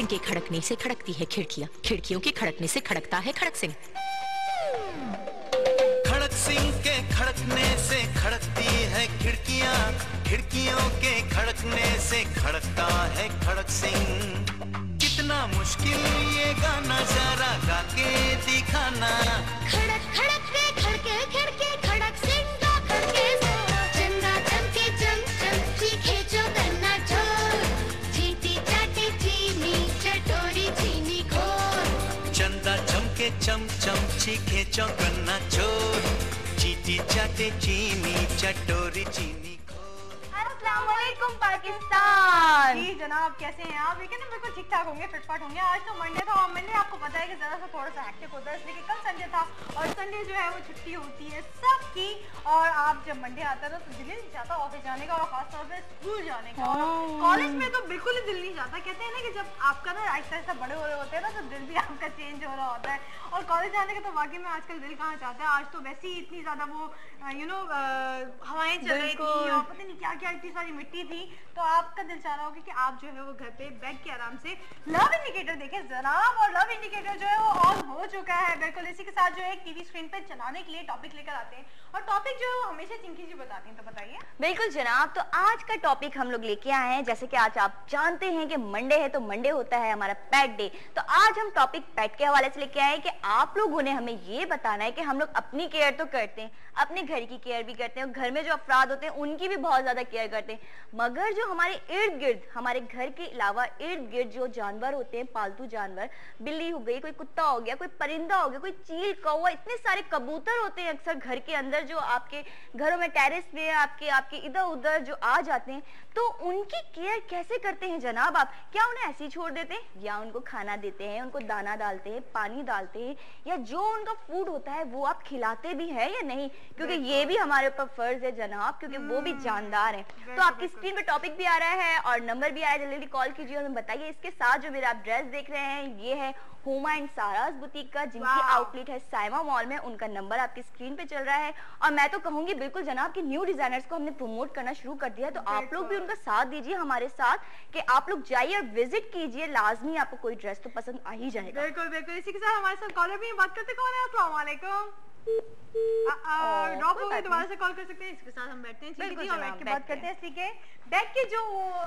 के खड़कने से खड़कती है खिड़कियाँ, खिड़कियों के खड़कने से खड़कता है खड़क सिंह। खड़क सिंह के खड़कने से खड़कती है खिड़कियाँ, खिड़कियों के खड़कने से खड़कता है खड़क सिंह। कितना मुश्किल ये गाना जरा गा के दिखाना। खड़क खड़क के खड़के खिड़की खड़क सिंह का खड़के चंदा चमके चम चम चीखे जो गन्ना चोर चीटी चाटी चीनी चटोरी चीनी खोर। चंदा चमके चम चम चीखे जो गन्ना चोर चीटी चाटे चीनी चटोरी चीनी। अस्सलामुअलैकुम पाकिस्तान। जी जनाब, कैसे हैं आप? लेकिन बिल्कुल ठीक ठाक होंगे, फिटफाट होंगे। आज तो मंडे था और मंडे आपको पता है कि ज़रा सा थोड़ा सा हेक्टिक होता है, इसलिए कल संडे था और संडे जो है वो छुट्टी होती है सबकी। और आप जब मंडे आता है तो दिल ही नहीं चाहता ऑफिस जाने का और खासतौर पर स्कूल जाने का। कॉलेज में तो बिल्कुल ही दिल नहीं चाहता। कहते हैं ना कि जब आपका ना आहिस्ता आहिस्ता बड़े हो रहे होते हैं ना तो दिल भी आपका चेंज हो रहा होता है। और कॉलेज जाने का तो वाकई में आजकल दिल कहाँ चाहता है। आज तो वैसे ही इतनी ज़्यादा वो हवाएं चल रही थी और पता नहीं क्या क्या इतनी सारी मिट्टी थी, तो आपका दिल चाह रहा होगा कि आप जो है वो घर पे बैठ के आराम से लव इंडिकेटर देखें जनाब। और लव इंडिकेटर जो है वो ऑन हो चुका है। बिल्कुल इसी के साथ जो है टीवी स्क्रीन पे चलाने के लिए टॉपिक लेकर आते हैं और टॉपिक जो है वो हमेशा चिंकी जी बताती हैं, तो बताइए। बिल्कुल जनाब, तो आज का टॉपिक हम लोग लेके आए हैं। जैसे कि आज आप जानते हैं कि मंडे है, तो मंडे होता है हमारा पेट डे। तो आज हम टॉपिक पेट के हवाले से लेके आए हैं कि आप लोगों ने हमें ये बताना है कि हम लोग अपनी केयर तो करते हैं, अपने घर की केयर भी करते हैं और घर में जो अफराद होते हैं उनकी भी बहुत ज्यादा केयर करते हैं, मगर जो हमारे इर्द गिर्द, हमारे घर के अलावा इर्द गिर्द जो जानवर होते हैं, पालतू जानवर, बिल्ली हो गई, कोई कुत्ता हो गया, कोई परिंदा हो गया, कोई चील, कौवा, इतने सारे कबूतर होते हैं अक्सर घर के अंदर जो आपके घरों में टेरेस पे आपके इधर उधर जो आ जाते हैं, तो उनकी केयर कैसे करते हैं जनाब आप? क्या उन्हें ऐसे ही छोड़ देते हैं या उनको खाना देते हैं, उनको दाना डालते हैं, पानी डालते हैं, या जो उनका फूड होता है वो आप खिलाते भी है या नहीं? क्योंकि ये भी हमारे ऊपर फर्ज है जनाब, क्योंकि वो भी जानदार है। तो आपकी स्क्रीन पे टॉपिक भी आ रहा है और नंबर भी आया है, जल्दी कॉल कीजिए और हमें बताइए। इसके साथ जो मेरा आप ड्रेस देख रहे हैं ये है हुमा एंड साराज बुटीक का, जिनकी आउटलेट है साइमा मॉल में। उनका नंबर आपकी स्क्रीन पे चल रहा है और मैं तो कहूंगी बिल्कुल जनाब कि न्यू डिजाइनर्स को हमने प्रमोट करना शुरू कर दिया है, तो आप लोग भी उनका साथ दीजिए हमारे साथ कि आप लोग जाइए और विजिट कीजिए, लाजमी आपको कोई ड्रेस तो पसंद आ ही जाएगा। बिल्कुल बिल्कुल। इसी के साथ हमारे साथ कॉलर भी बात करते। कौन है? अस्सलाम वालेकुम। ड्रॉप हो गई, दोबारा से कॉल कर सकते हैं। इसके साथ हम बैठते हैं जी और बैठ के बात करते हैं। इसी के बैठ के जो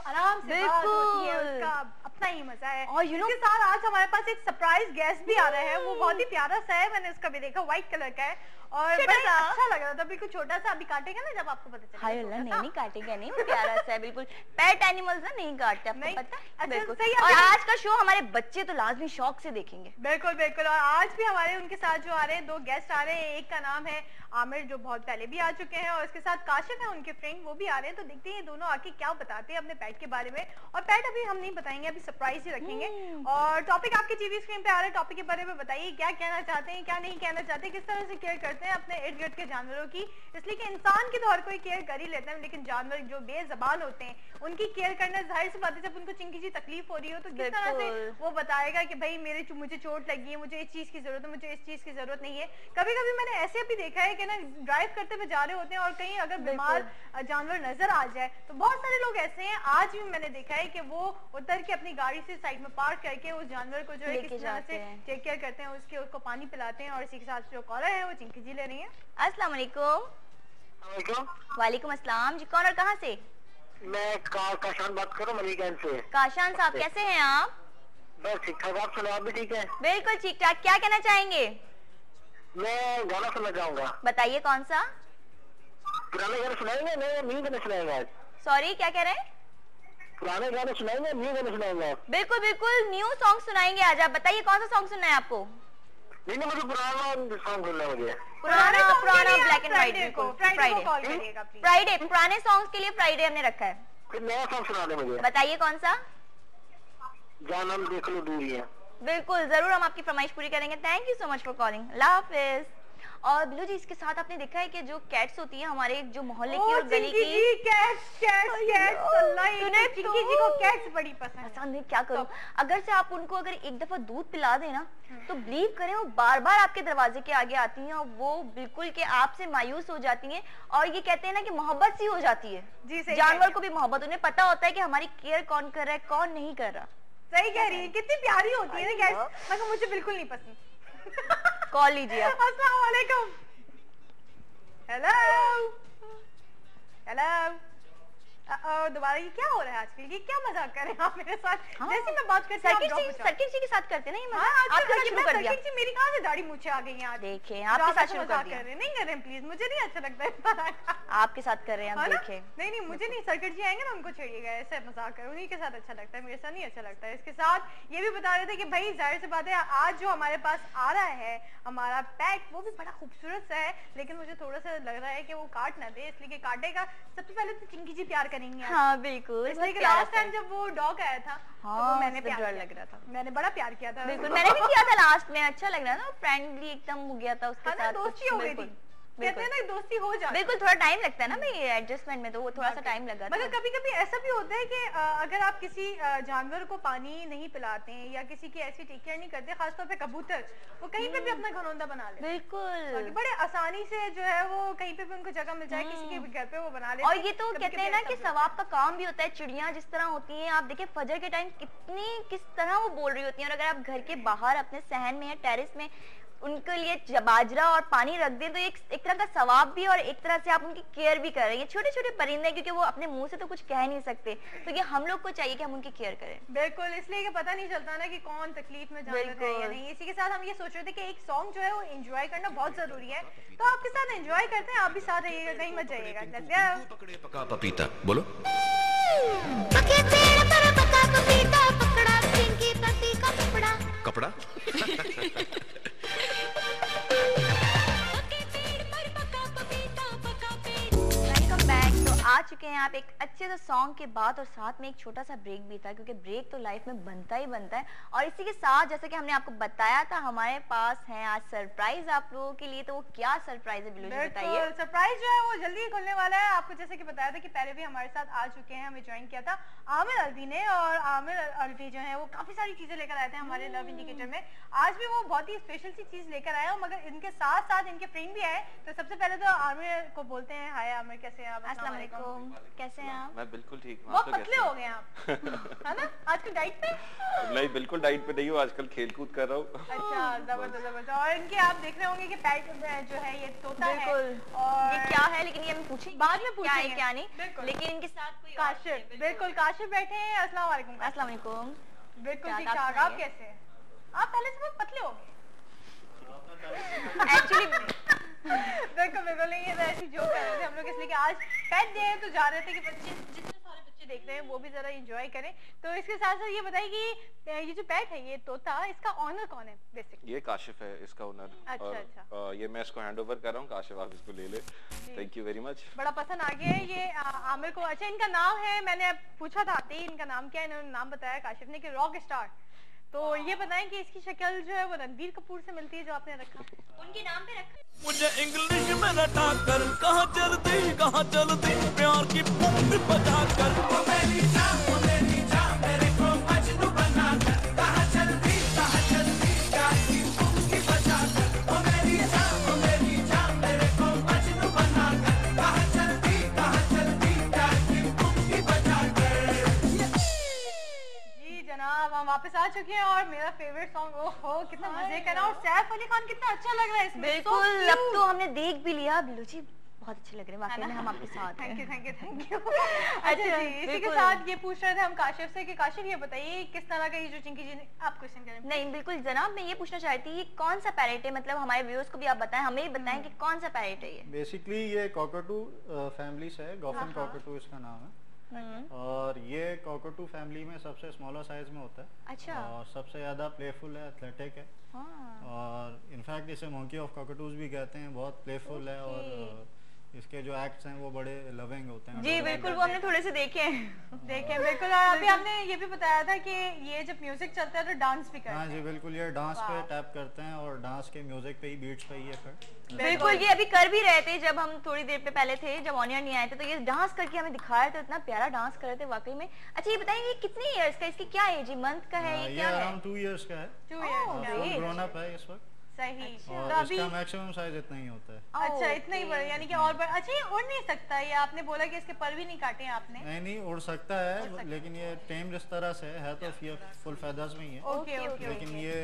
आराम से बात होती है उसका अपना ही मजा है। और इसके साथ आज हमारे पास एक सरप्राइज गेस्ट भी आ रहा है। वो बहुत ही प्यारा सा है, मैंने उसका भी देखा, व्हाइट कलर का है और बड़ा अच्छा लग रहा था। बिल्कुल छोटा सा, अभी काटेगा ना जब आपको पता चलेगा। हाय अल्लाह, नहीं काटेगा नहीं, वो प्यारा सा है बिल्कुल। पेट एनिमल्स ना नहीं काटते, आपको पता है? बिल्कुल सही। और आज का शो हमारे बच्चे तो लाजमी शौक से देखेंगे। बिल्कुल बिल्कुल। और आज भी हमारे उनके साथ जो आ रहे हैं, दो गेस्ट आ रहे हैं। एक का नाम है आमिर जो बहुत पहले भी आ चुके हैं और इसके साथ काशिफ है उनके फ्रेंड, वो भी आ रहे हैं। तो देखते हैं ये दोनों आके क्या बताते हैं अपने पेट के बारे में। और पेट अभी हम नहीं बताएंगे, अभी सरप्राइज ही रखेंगे। और टॉपिक आपकी टीवी स्क्रीन पे आ रहा है, टॉपिक के बारे में बताइए, क्या कहना चाहते हैं, क्या नहीं कहना चाहते, किस तरह से केयर करते हैं अपने इर्द गिर्द के जानवरों की। इसलिए कि इंसान की तो हर कोई केयर कर ही लेता है, लेकिन जानवर जो बेज़बान होते हैं उनकी केयर करना जाहिर सी बात है। जब उनको चिंकी जी तकलीफ हो रही हो तो किस तरह से वो बताएगा कि भाई मुझे चोट लगी है, मुझे इस चीज की जरूरत है, मुझे इस चीज की जरूरत नहीं है। कभी कभी मैंने ऐसे भी देखा है कि ना ड्राइव करते हुए जा रहे होते हैं और कहीं अगर बीमार जानवर नजर आ जाए, तो बहुत सारे लोग ऐसे हैं, आज भी मैंने देखा है कि वो उतर के अपनी गाड़ी से साइड में पार्क करके उस जानवर को जो है किस तरह से टेक केयर करते हैं, उसको पानी पिलाते हैं। और इसी के साथ जो कॉलर है वो चिंकी जी ले रही है। अस्सलाम वालेकुम। वालेकुम अस्सलाम जी, कौन और कहाँ से? मैं काशान बात कर रहा हूँ मलिकगंज से। काशान साहब कैसे हैं आप? बस ठीक ठाक, आप सुनाओ? आप भी ठीक है? बिल्कुल ठीक ठाक। क्या कहना चाहेंगे? मैं गाना सुनना चाहूंगा। बताइए कौन सा? पुराने गाने सुनाएंगे, नए न्यू गाने सुनाएंगे आज? सॉरी क्या कह रहे हैं? पुराने गाने सुनाएंगे, न्यू गाने सुनाएंगे? बिल्कुल बिल्कुल, न्यू सॉन्ग सुनाएंगे आज। आप बताइए कौन सा सॉन्ग सुनना है आपको? नहीं मुझे पुराना सॉन्ग सुनना है। मुझे पुराना ब्लैक एंड व्हाइट को फ्राइडे पुराने सॉन्ग्स के लिए फ्राइडे हमने रखा है। फिर नया सॉन्ग सुना दे मुझे। बताइए कौन सा? जानम देख लो दूरियां। बिल्कुल जरूर, हम आपकी फरमाइश पूरी करेंगे। Thank you so much for calling. अल्लाह हाफिज। और बिल्लू जी इसके साथ आपने देखा है कि जो कैट्स होती हैं हमारे जो मोहल्ले की और गली की चिंकी जी को कैट्स बड़ी पसंद है। क्या करूं, अगर से आप उनको अगर एक दफा दूध पिला देना तो बिलीव करें वो बार बार आपके दरवाजे के आगे आती हैं और वो बिल्कुल के आपसे मायूस हो जाती हैं और ये कहते हैं ना कि मोहब्बत सी हो जाती है। जी जानवर को भी मोहब्बत, उन्हें पता होता है कि हमारी केयर कौन कर रहा है कौन नहीं कर रहा। सही कह रही है, कितनी प्यारी होती है ना गैस, मगर मुझे बिल्कुल नहीं पसंद। कॉल लीजिए। अस्सलाम वालेकुम। Hello hello. दोबारा ये क्या हो रहा है आजकल, ये क्या मजाक कर रहे हैं आप मेरे साथ? जैसे मैं बात करती हूँ सर्किट जी के साथ करते हैं ना ये मजाक। हाँ, आपके साथ शुरू कर दिया। सर्किट जी, मेरी कहाँ से दाढ़ी मूछे आ गई हैं आज? देखें आपके साथ शुरू कर दिया। नहीं कर रहे हैं प्लीज, मुझे नहीं अच्छा लगता है। आपके साथ कर रहे हैं, आप देखें। नहीं नहीं, मुझे नहीं, सर्किट जी आएंगे ना उनको छेड़िएगा, ऐसे मजाक करो, उन्हीं के साथ अच्छा लगता है, मेरे साथ नहीं अच्छा लगता है। इसके साथ ये भी बता रहे थे कि भाई जाहिर सी बात है आज जो हमारे पास आ रहा है हमारा पेट, वो भी बड़ा खूबसूरत सा है, लेकिन मुझे थोड़ा सा लग रहा है कि वो काट ना दे, इसलिए कि काटेगा सबसे पहले तो चिंकी जी प्यार करेंगी। हाँ बिल्कुल, इसलिए कि लास्ट टाइम जब वो डॉग आया था तो वो मैंने प्यार डर किया। लग रहा था। मैंने बड़ा प्यार किया था। बिल्कुल, मैंने भी किया था लास्ट में, अच्छा लग रहा था, फ्रेंडली एकदम हो गया था उसके हाँ ना, साथ। दोस्ती हो गई थी। कहते हैं ना दोस्ती हो जाती है। बिल्कुल, थोड़ा टाइम लगता है ना भाई एडजस्टमेंट में, तो वो थोड़ा सा टाइम लगा था। मगर कभी कभी ऐसा भी होता है कि अगर आप किसी जानवर को पानी नहीं पिलाते हैं या किसी की ऐसी टेक केयर नहीं करते, खासतौर पे कबूतर, वो कहीं पे भी अपना घरौंदा बना लेते हैं। बिल्कुल, बड़े आसानी से जो है वो कहीं पे भी उनको जगह मिल जाए, किसी के भी घर पे वो बना लेते और हैं। ये तो कहते हैं ना कि सवाब का काम भी होता है। चिड़ियां जिस तरह होती हैं, आप देखिए फजर के टाइम किस तरह वो बोल रही होती हैं, और अगर आप घर के बाहर अपने सहन में या टेरेस में उनके लिए बाजरा और पानी रख दें तो एक तरह का सवाब भी, और एक तरह से आप उनकी केयर भी कर रहे हैं। छोटे छोटे परिंदे, क्योंकि वो अपने मुंह से तो कुछ कह नहीं सकते, तो ये हम लोग को चाहिए कि हम उनकी केयर करें। बिल्कुल, इसलिए कि पता नहीं चलता ना कि कौन तकलीफ में जानवर है या नहीं। इसी के साथ हम ये सोच रहे थे कि एक सॉन्ग जो है वो एंजॉय करना बहुत जरूरी है, तो आपके साथ एंजॉय करते हैं, आप भी साथ रहिएगा, कहीं मत जाइएगा। पकड़े पका पपीता, बोलो। पके पेड़ पर पका पपीता, पकड़ा चिंकी पति का कपड़ा। कपड़ा। Welcome back. तो आ चुके हैं आप एक अच्छे से सॉन्ग के बाद, और साथ में एक छोटा सा ब्रेक भी था, क्योंकि ब्रेक तो लाइफ में बनता ही बनता है। और इसी के साथ जैसे कि हमने आपको बताया था, हमारे पास है आज सरप्राइज आप लोगों के लिए। तो वो क्या सरप्राइज है बिल्लू जी, बताइए। सरप्राइज जो है वो जल्दी ही खुलने वाला है। आपको जैसे कि बताया था कि पहले भी हमारे साथ आ चुके हैं, हमें ज्वाइन किया था आमिर अल्वी ने, और आमिर अल्वी जो है वो काफी सारी चीजें लेकर आए थे हमारे लव इंडिकेटर में। आज भी वो बहुत ही स्पेशल सी चीज लेकर आए, मगर इनके साथ साथ इनके फ्रेंड भी आए। तो सबसे पहले तो आमिर को बोलते हैं, हाय आमिर, कैसे हैं आप? अस्सलाम वालेकुम, कैसे हैं आप? मैं बिल्कुल ठीक हूँ। बहुत पतले हो गए आप, है ना? आजकल डाइट पे? नहीं, बिल्कुल डाइट पे नहीं हूँ, आजकल खेल कूद कर रहा हूँ। अच्छा, जबरदस्त जबरदस्त। और इनके आप देख रहे होंगे कि पैट जो है ये तोता है, बिल्कुल। और ये क्या है, लेकिन ये हम पूछेंगे बाद में क्या है पूछेंगे। क्या नहीं, बिल्कुल। लेकिन इनके साथ कोई काशिफ, बिल्कुल काशिफ बैठे हैं। अस्सलाम वालेकुम। अस्सलाम वालेकुम। बिल्कुल क्या ठीक आप ठाक। आप सुनाइए? कैसे हैं? आप पहले से बहुत पतले हो गए। एक्चुअली बिल्कुल बिल्कुल नहीं, ये तो ऐसी जोक कर रहे थे हम लोग, इसलिए कि आज पेट डे है, तो जा रहे थे कि बच्चे, जितने सारे बच्चे देख रहे हैं वो भी जरा एंजॉय करें। तो इसके साथ साथ ये बताइए कि ये जो पेट है, ये तोता, इसका ऑनर कौन है बेसिकली? ये काशिफ है इसका ओनर। अच्छा, और अच्छा। ये मैं इसको हैंड ओवर कर रहा हूँ, काशिफ आप इसको ले ले। Thank you very much. बड़ा पसंद आ गया है ये आमिर को। अच्छा, इनका नाम है, मैंने पूछा था आते ही इनका नाम क्या है, इन्होंने नाम बताया काशिफ ने कि रॉक स्टार। तो ये बताएं कि इसकी शक्ल जो है वो रणबीर कपूर से मिलती है, जो आपने रखा उनके नाम पे रखा। मुझे इंग्लिश में रटा कर कहाँ चलती प्यार की पंख बजा कर। ओ मेरी जान मेरे को मजनू बना कर, कहाँ चलती प्यार की पंख बजा कर। ओ मेरी जान मेरे को मजनू बना कर, कहाँ चलती प्यार की पंख बजा कर। जी जनाब, हम वापस आ चुके हैं, और मेरा फेवरेट सॉन्ग, ओहो कितना मजे का ना, और सैफ अली खान कितना अच्छा लग रहा है इसमें। बिल्कुल, अब तो हमने देख भी लिया। बिल्लू जी बहुत अच्छे लग रहे हैं वाकई में, हम आपके साथ थैंक यू हैं। Thank you thank you. अच्छा जी, इसी के साथ ये पूछ रहे थे हम काशिफ से कि काशिफ ये बताइए किस तरह का ये जो चिंकी जी ने, आप क्वेश्चन करें। नहीं बिल्कुल जनाब, मैं ये पूछना चाहती थी, ये कौन सा पैरेट है, मतलब हमारे व्यूअर्स को भी आप बताएं, हमें भी बताएं कि कौन सा पैरेट है ये। बेसिकली ये कॉकटू फैमिली से है, गॉफन कॉकटू इसका नाम है। और ये कॉकटू फैमिली में सबसे स्मॉलर साइज में होता है। अच्छा। और सबसे ज्यादा प्लेफुल है, एथलेटिक है। और इनफैक्ट इसे मंकी ऑफ कॉकटूज भी कहते हैं, बहुत प्लेफुल है। और इसके जो एक्ट्स हैं वो बड़े लविंग होते हैं। जी बिल्कुल, वो हमने थोड़े से देखे हैं। देखें बिल्कुल। और अभी हमने ये भी बताया था कि ये जब म्यूजिक चलता है तो डांस भी करते हैं। हाँ जी बिल्कुल, ये डांस पे टैप करते हैं, और डांस के म्यूजिक पे ही, बीट्स पे ही है फिर। बिल्कुल, ये अभी कर भी रहे थे जब हम थोड़ी देर पे पहले थे, जब ऑनियर नहीं आए थे, तो ये डांस करके हमें दिखाया था, इतना प्यारा डांस कर रहे थे वाकई में। अच्छा ये बताइए, ये कितने इयर्स का, इसकी क्या एज है, मंथ का है, ये क्या है? अराउंड 2 इयर्स का है, Two years, full grown up है इस वक्त। सही। और तो अभी इसका मैक्सिमम साइज इतना ही होता है। अच्छा, इतना ही बड़ा, यानी कि और बड़ा। अच्छा, ये उड़ नहीं सकता? ये आपने बोला कि इसके पर भी नहीं काटे हैं आपने। नहीं उड़ सकता है, लेकिन ये टेम जिस तरह से है तो ये फुल फेदर्स में ही है। Okay okay. लेकिन ये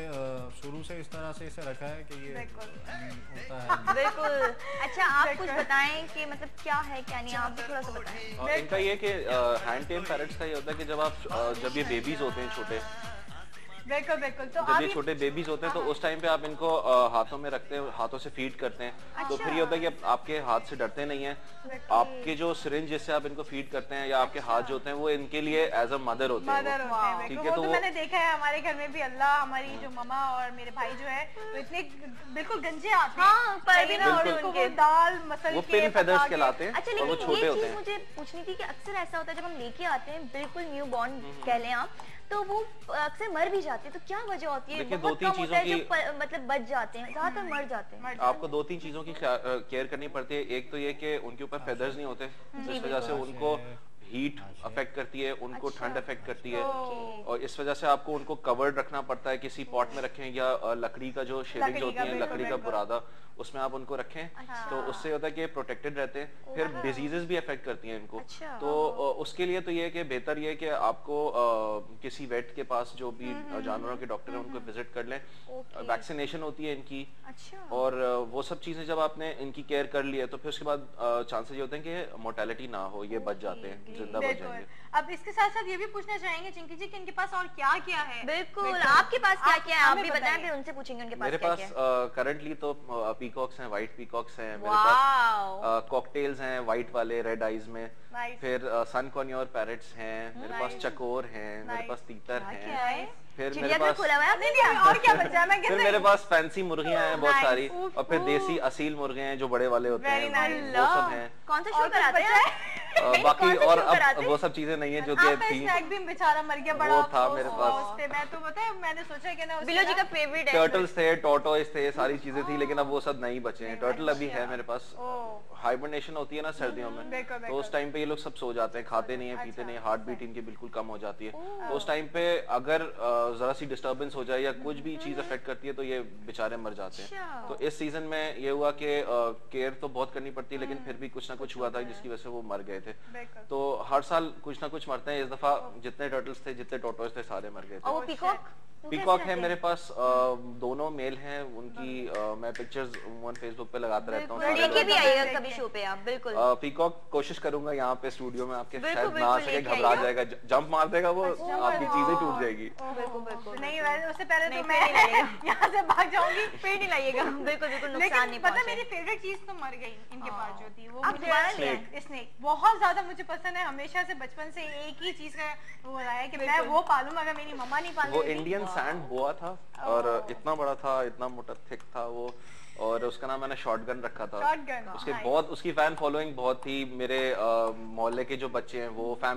शुरू से इस तरह से इसे रखा है कि ये होता है। बिल्कुल। अच्छा, आप कुछ बताएं कि मतलब क्या है क्या नहीं, आप भी थोड़ा सा बताएं। इनका ये कि हैंड टेम पैरट्स का ये होता है कि जब ये बेबीज होते हैं छोटे, बिल्कुल बिल्कुल, तो जब ये छोटे बेबीज होते हैं तो उस टाइम पे आप इनको हाथों में रखते हैं, हाथों से फीड करते हैं। तो फिर ये होता है कि आपके हाथ से डरते नहीं हैं। आपके जो सिरिंज जिससे आप इनको फीड करते हैं या आपके हाथ जो होते हैं वो इनके लिए एज अ मदर होते हैं। ठीक है, तो मैंने देखा है हमारे घर में भी। अल्लाह, हमारी जो मम्मा और मेरे भाई जो है तो इतने बिल्कुल गंजे आते हैं, पर भी ना उनके दाल मसल वो पिन फेदर्स कहलाते हैं। अच्छा, और वो छोटे होते हैं। मुझे पूछनी थी कि अक्सर ऐसा होता है जब हम लेके आते हैं बिल्कुल न्यू बॉर्न कह लें आप, तो वो अक्सर मर भी जाते हैं, तो क्या वजह होती है? देखिए, बहुत कम होता है जो मतलब बच जाते हैं, ज्यादातर मर जाते हैं। आपको 2-3 चीजों की केयर करनी पड़ती है। एक तो ये कि उनके ऊपर फेदर्स नहीं होते, जिस वजह से उनको हीट अफेक्ट करती है, उनको ठंड अफेक्ट करती है, और इस वजह से आपको उनको कवर्ड रखना पड़ता है। किसी पॉट में रखें या लकड़ी का जो शेडिंग्स होती है, लकड़ी का बुरादा, उसमें आप उनको रखें। तो उससे होता है कि प्रोटेक्टेड रहते हैं। फिर डिजीजेस भी अफेक्ट करती हैं इनको। तो उसके लिए तो ये है कि बेहतर ये है कि आपको किसी वेट के पास, जो भी जानवरों के डॉक्टर हैं, उनको विजिट कर लें। वैक्सीनेशन होती है इनकी, और वो सब चीजें जब आपने इनकी केयर कर ली है तो फिर उसके बाद चांसेस ये होते हैं कि मोर्टेलिटी ना हो, ये बच जाते हैं, जिंदा बच जाएंगे। अब इसके साथ साथ ये भी पूछना चाहेंगे चिंकी जी कि इनके पास और क्या क्या है? बिल्कुल, आपके पास क्या क्या है आप भी बताएं, फिर उनसे पूछेंगे उनके पास मेरे क्या पास क्या है। करंटली तो पीकॉक्स हैं, व्हाइट पीकॉक्स हैं मेरे पास। कॉकटेल्स हैं व्हाइट वाले, रेड आइज में। फिर सन कॉर्नियोर पैरट्स हैं मेरे पास, चकोर हैं मेरे पास, तीतर हैं। फिर मेरे पास और क्या बचा? मैं फिर मेरे पास फैंसी मुर्गियां हैं बहुत सारी, और फिर देसी असील मुर्गे हैं जो बड़े वाले होते हैं, वो सब हैं। कौन सा शो कराते हैं? बाकी और अब वो सब चीजें नहीं है जो कि थी। स्नैक भी बेचारा मर गया, बड़ा वो था मेरे पास। मैं तो बताया, मैंने सोचा कि ना बिलो जी का फेवरेट है। टर्टल्स थे, टोटोइस थे, सारी चीजें थी, लेकिन अब वो सब नहीं बचे हैं। टर्टल अभी है मेरे पास। हाइबरनेशन होती है ना सर्दियों में, तो उस टाइम पे ये लोग सब सो जाते हैं, खाते नहीं है, पीते नहीं, हार्ट बीट इनकी बिल्कुल कम हो जाती है। तो उस टाइम पे अगर जरा सी डिस्टर्बेंस हो जाए या कुछ भी चीज अफेक्ट करती है तो ये बेचारे मर जाते हैं। तो इस सीजन में ये हुआ कि केयर तो बहुत करनी पड़ती है, लेकिन फिर भी कुछ ना कुछ हुआ था जिसकी वजह से वो मर गए थे। तो हर साल कुछ ना कुछ मरते हैं। इस दफा जितने टर्टल्स थे, जितने टोटोइस थे, सारे मर गए थे। पीकॉक है मेरे पास, दोनों मेल हैं। उनकी मैं पिक्चर्स फेसबुक पे लगाता रहता हूँ। लेके भी आइएगा कभी शो पे आप। बिल्कुल पीकॉक कोशिश करूंगा यहाँ पे स्टूडियो में आपके, शायद ना आ सके, घबरा जाएगा, जंप मार देगा वो, आपकी चीजें टूट जाएगी। नहीं, उससे पहले तो मैं यहाँ से भाग जाऊंगी। फिर नहीं लाइएगा। बिल्कुल बिल्कुल, नुकसान नहीं पहुंचे। मेरी फेवरेट चीज तो मर गई इनके पास जो थी, वो मुझे स्नेक बहुत ज्यादा मुझे पसंद है। हमेशा से बचपन से एक ही चीज का वो रहा है कि मैं वो पालूं, अगर मेरी मम्मा नहीं पाली। वो इंडियन सैंड बोआ था, और इतना बड़ा था, इतना मोटा थिक था वो, और उसका नाम मैंने शॉटगन रखा था। उसके बहुत, उसकी फैन फॉलोइंग बहुत थी। मेरे मोहल्ले के जो बच्चे हैं वो फैमिली